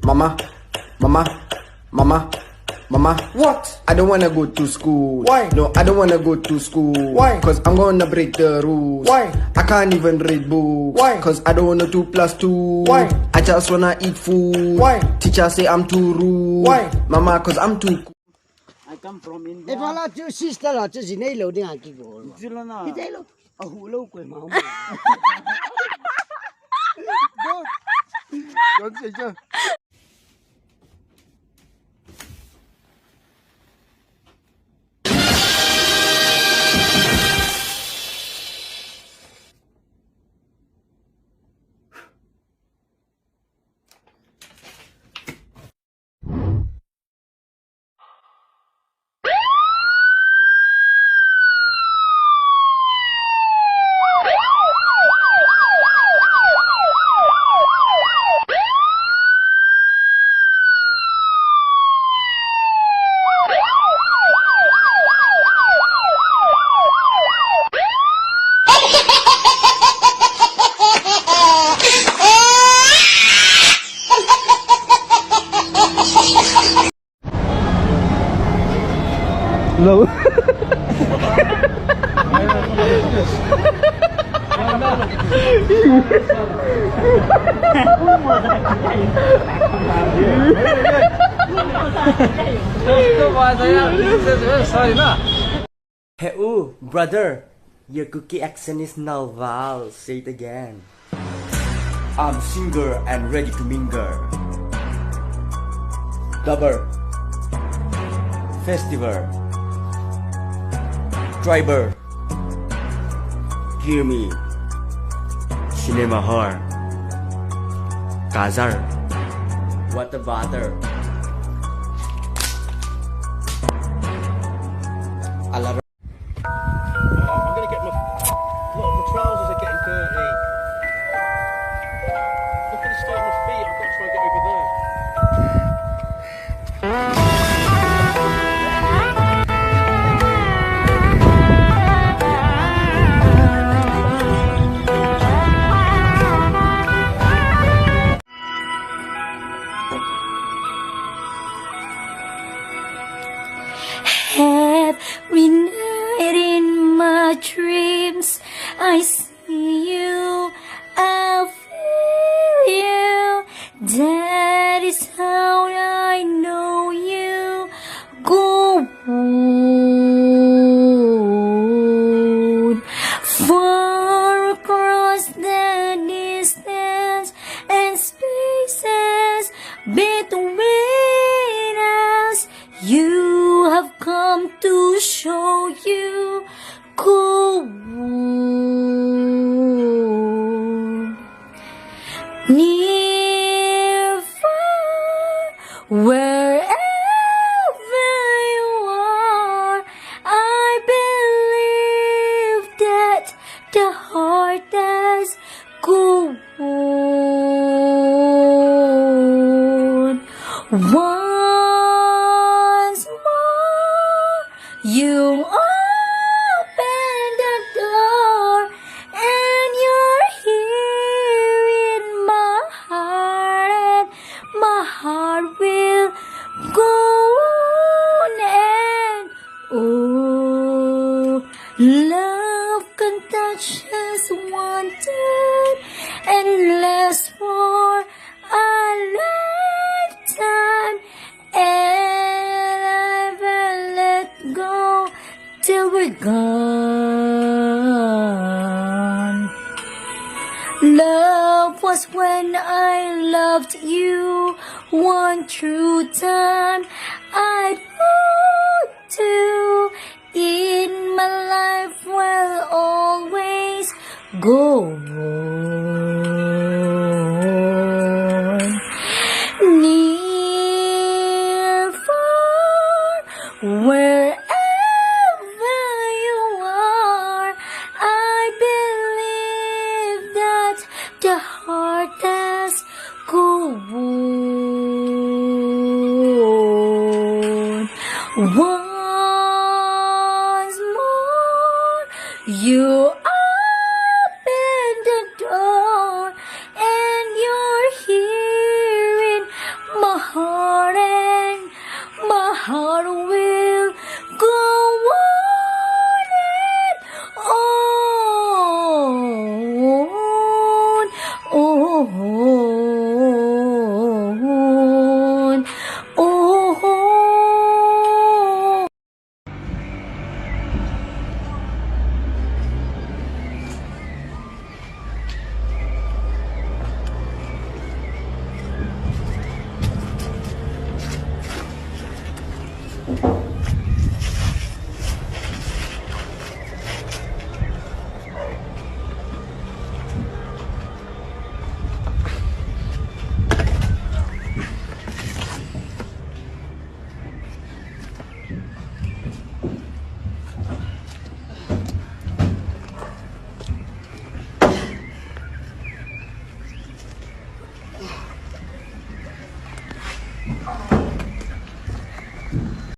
Mama, mama, mama, mama. What? I don't wanna go to school. Why? No, I don't wanna go to school. Why? Cause I'm gonna break the rules. Why? I can't even read books. Why? Cause I don't wanna 2 plus 2. Why? I just wanna eat food. Why? Teacher say I'm too rude. Why? Mama, cause I'm too cool. I come from India. If I like your sister, I just in a loading, I keep going. Sila na. Kita lo, a hulo ko mama. Don't say so. Low. Hey, brother, your cookie accent is now Val. Say it again. I'm singer and ready to mingle. Double. Festival. Driver. Hear me. Cinema hall. Kazar. Water butter. Alarm. I'm gonna get my trousers are getting dirty. Look at the state of my feet. I've got to try and get over there. Every night in my dreams, I see you, I feel you. That is how I know you. Go on, far across the distance and spaces between us. You have come to show you. Go on. Near, far, wherever you are, I believe that the heart does go on. Once more, you open the door, and you're here in my heart, and my heart will go on and oh, love can touch us one time and last for a lifetime, and I will let go till we're gone. Love was when I loved you one true time. I'd hold to in my life will always go on. Near, far, wherever you are, I believe that the heart does go on. Once more, you open the door, and you're here in